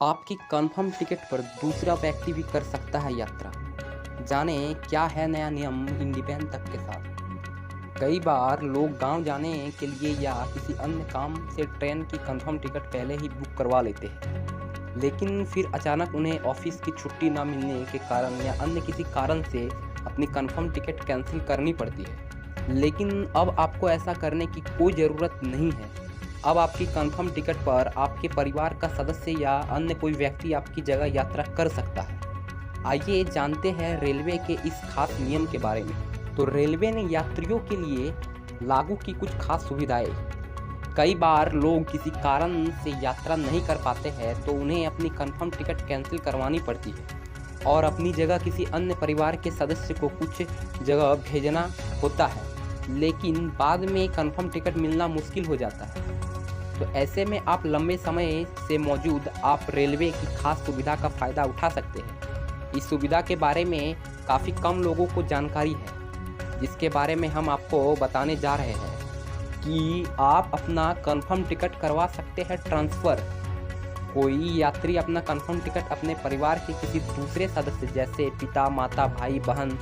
आपकी confirm ticket पर दूसरा व्यक्ति भी कर सकता है यात्रा। जाने क्या है नया नियम इंडिपेंडेंस तक के साथ। कई बार लोग गांव जाने के लिए या किसी अन्य काम से ट्रेन की कंफर्म टिकट पहले ही बुक करवा लेते हैं, लेकिन फिर अचानक उन्हें ऑफिस की छुट्टी ना मिलने के कारण या अन्य किसी कारण से अपनी कंफर्म टिकट कैंसिल करनी पड़ती है। लेकिन अब आपको ऐसा करने की कोई ज़रूरत नहीं है। अब आपकी कंफर्म टिकट पर आपके परिवार का सदस्य या अन्य कोई व्यक्ति आपकी जगह यात्रा कर सकता है। आइए जानते हैं रेलवे के इस खास नियम के बारे में। तो रेलवे ने यात्रियों के लिए लागू की कुछ खास सुविधाएं। कई बार लोग किसी कारण से यात्रा नहीं कर पाते हैं तो उन्हें अपनी कंफर्म टिकट कैंसिल करवानी पड़ती है और अपनी जगह किसी अन्य परिवार के सदस्य को कुछ जगह भेजना होता है, लेकिन बाद में कंफर्म टिकट मिलना मुश्किल हो जाता है। तो ऐसे में आप लंबे समय से मौजूद आप रेलवे की खास सुविधा का फ़ायदा उठा सकते हैं। इस सुविधा के बारे में काफ़ी कम लोगों को जानकारी है, जिसके बारे में हम आपको बताने जा रहे हैं कि आप अपना कंफर्म टिकट करवा सकते हैं ट्रांसफ़र। कोई यात्री अपना कंफर्म टिकट अपने परिवार के किसी दूसरे सदस्य जैसे पिता, माता, भाई, बहन,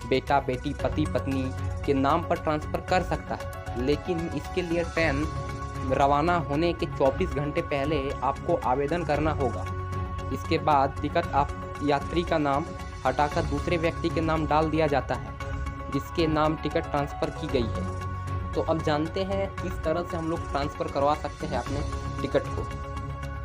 बेटा, बेटी, पति, पत्नी के नाम पर ट्रांसफ़र कर सकता है, लेकिन इसके लिए ट्रेन रवाना होने के 24 घंटे पहले आपको आवेदन करना होगा। इसके बाद टिकट आप यात्री का नाम हटाकर दूसरे व्यक्ति के नाम डाल दिया जाता है, जिसके नाम टिकट ट्रांसफ़र की गई है। तो अब जानते हैं किस तरह से हम लोग ट्रांसफ़र करवा सकते हैं अपने टिकट को।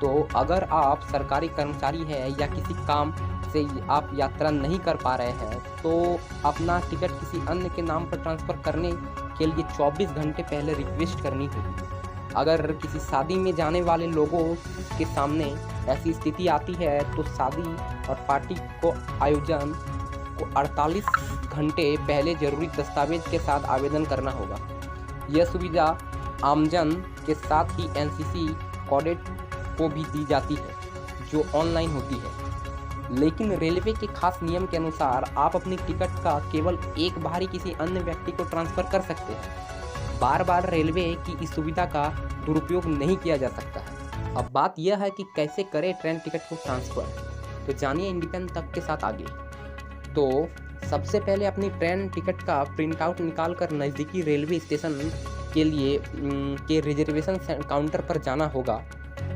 तो अगर आप सरकारी कर्मचारी हैं या किसी काम से आप यात्रा नहीं कर पा रहे हैं, तो अपना टिकट किसी अन्य के नाम पर ट्रांसफ़र करने के लिए 24 घंटे पहले रिक्वेस्ट करनी होगी। अगर किसी शादी में जाने वाले लोगों के सामने ऐसी स्थिति आती है तो शादी और पार्टी को आयोजन को 48 घंटे पहले ज़रूरी दस्तावेज के साथ आवेदन करना होगा। यह सुविधा आमजन के साथ ही एनसीसी कैडेट को भी दी जाती है, जो ऑनलाइन होती है। लेकिन रेलवे के खास नियम के अनुसार आप अपनी टिकट का केवल एक बार ही किसी अन्य व्यक्ति को ट्रांसफ़र कर सकते हैं। बार बार रेलवे की इस सुविधा का दुरुपयोग नहीं किया जा सकता है। अब बात यह है कि कैसे करें ट्रेन टिकट को ट्रांसफ़र। तो जानिए इंडिपेंडेंस तक के साथ आगे। तो सबसे पहले अपनी ट्रेन टिकट का प्रिंट आउट निकाल कर नज़दीकी रेलवे स्टेशन के लिए के रिजर्वेशन काउंटर पर जाना होगा।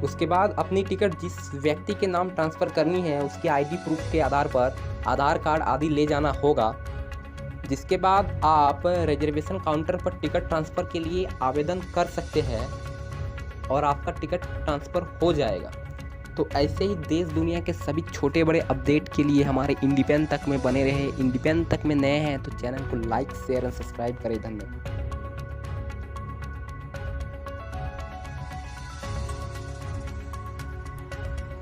उसके बाद अपनी टिकट जिस व्यक्ति के नाम ट्रांसफ़र करनी है उसके आईडी प्रूफ के आधार पर आधार कार्ड आदि ले जाना होगा। जिसके बाद आप रिजर्वेशन काउंटर पर टिकट ट्रांसफ़र के लिए आवेदन कर सकते हैं और आपका टिकट ट्रांसफ़र हो जाएगा। तो ऐसे ही देश दुनिया के सभी छोटे बड़े अपडेट के लिए हमारे इंडिपेंडेंस तक में बने रहे। इंडिपेंडेंस तक में नए हैं तो चैनल को लाइक, शेयर और सब्सक्राइब करें। धन्यवाद।